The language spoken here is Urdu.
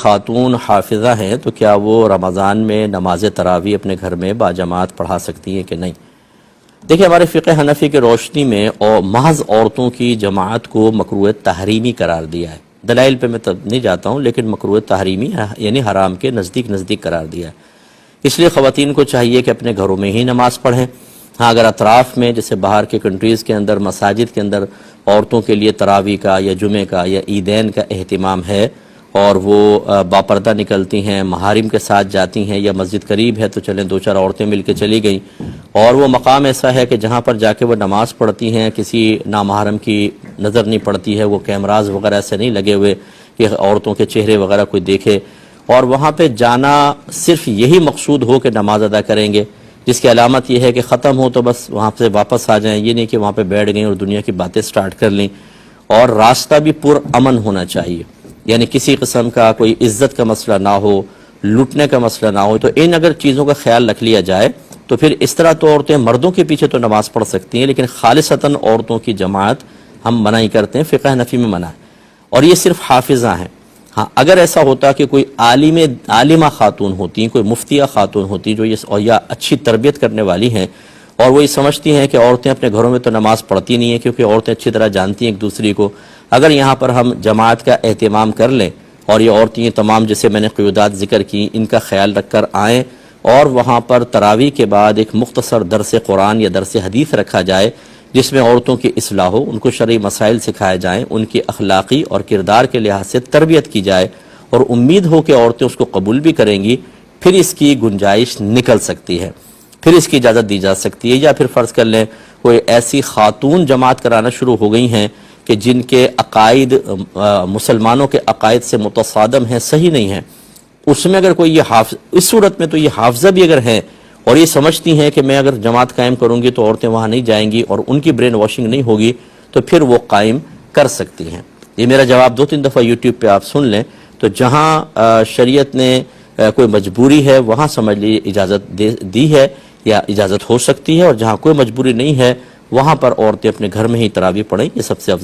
خاتون حافظہ ہیں تو کیا وہ رمضان میں نماز تراویح اپنے گھر میں باجماعت پڑھا سکتی ہیں کہ نہیں؟ دیکھیں، ہمارے فقہ حنفی کی روشنی میں اور محض عورتوں کی جماعت کو مکروہ تحریمی قرار دیا ہے۔ دلائل پہ میں تب نہیں جاتا ہوں، لیکن مکروہ تحریمی یعنی حرام کے نزدیک قرار دیا ہے۔ اس لیے خواتین کو چاہیے کہ اپنے گھروں میں ہی نماز پڑھیں۔ ہاں، اگر اطراف میں جیسے باہر کے کنٹریز کے اندر مساجد کے اندر عورتوں کے لیے تراویح کا یا جمعہ کا یا عیدین کا اہتمام ہے اور وہ باپردہ نکلتی ہیں، محارم کے ساتھ جاتی ہیں، یا مسجد قریب ہے تو چلیں دو چار عورتیں مل کے چلی گئیں، اور وہ مقام ایسا ہے کہ جہاں پر جا کے وہ نماز پڑھتی ہیں کسی نامحرم کی نظر نہیں پڑتی ہے، وہ کیمراز وغیرہ سے نہیں لگے ہوئے کہ عورتوں کے چہرے وغیرہ کوئی دیکھے، اور وہاں پہ جانا صرف یہی مقصود ہو کہ نماز ادا کریں گے، جس کی علامت یہ ہے کہ ختم ہو تو بس وہاں سے واپس آ جائیں، یہ نہیں کہ وہاں پہ بیٹھ گئیں اور دنیا کی باتیں سٹارٹ کر لیں۔ اور راستہ بھی پر امن ہونا چاہیے، یعنی کسی قسم کا کوئی عزت کا مسئلہ نہ ہو، لوٹنے کا مسئلہ نہ ہو۔ تو ان اگر چیزوں کا خیال رکھ لیا جائے تو پھر اس طرح تو عورتیں مردوں کے پیچھے تو نماز پڑھ سکتی ہیں، لیکن خالصتاً عورتوں کی جماعت ہم منع ہی کرتے ہیں، فقہ حنفی میں منع ہے، اور یہ صرف حافظہ ہیں۔ ہاں، اگر ایسا ہوتا کہ کوئی عالمہ خاتون ہوتی، کوئی مفتیہ خاتون ہوتی جو یا اچھی تربیت کرنے والی ہیں، اور وہ یہ سمجھتی ہیں کہ عورتیں اپنے گھروں میں تو نماز پڑھتی نہیں ہیں کیونکہ عورتیں اچھی طرح جانتی ہیں ایک دوسری کو، اگر یہاں پر ہم جماعت کا اہتمام کر لیں اور یہ عورتیں تمام جیسے میں نے قیودات ذکر کی ان کا خیال رکھ کر آئیں، اور وہاں پر تراویح کے بعد ایک مختصر درس قرآن یا درس حدیث رکھا جائے جس میں عورتوں کی اصلاح ہو، ان کو شرعی مسائل سکھائے جائیں، ان کی اخلاقی اور کردار کے لحاظ سے تربیت کی جائے، اور امید ہو کہ عورتیں اس کو قبول بھی کریں گی، پھر اس کی گنجائش نکل سکتی ہے، پھر اس کی اجازت دی جا سکتی ہے۔ یا پھر فرض کر لیں کوئی ایسی خاتون جماعت کرانا شروع ہو گئی ہیں کہ جن کے عقائد مسلمانوں کے عقائد سے متصادم ہیں، صحیح نہیں ہیں، اس میں اگر کوئی اس صورت میں تو یہ حافظہ بھی اگر ہیں اور یہ سمجھتی ہیں کہ میں اگر جماعت قائم کروں گی تو عورتیں وہاں نہیں جائیں گی اور ان کی برین واشنگ نہیں ہوگی، تو پھر وہ قائم کر سکتی ہیں۔ یہ میرا جواب 2-3 دفعہ یوٹیوب پہ آپ سن لیں، تو جہاں شریعت نے کوئی مجبوری ہے وہاں سمجھ لی اجازت دی ہے یا اجازت ہو سکتی ہے، اور جہاں کوئی مجبوری نہیں ہے وہاں پر عورتیں اپنے گھر میں ہی تراویح پڑھیں، یہ سب سے افضل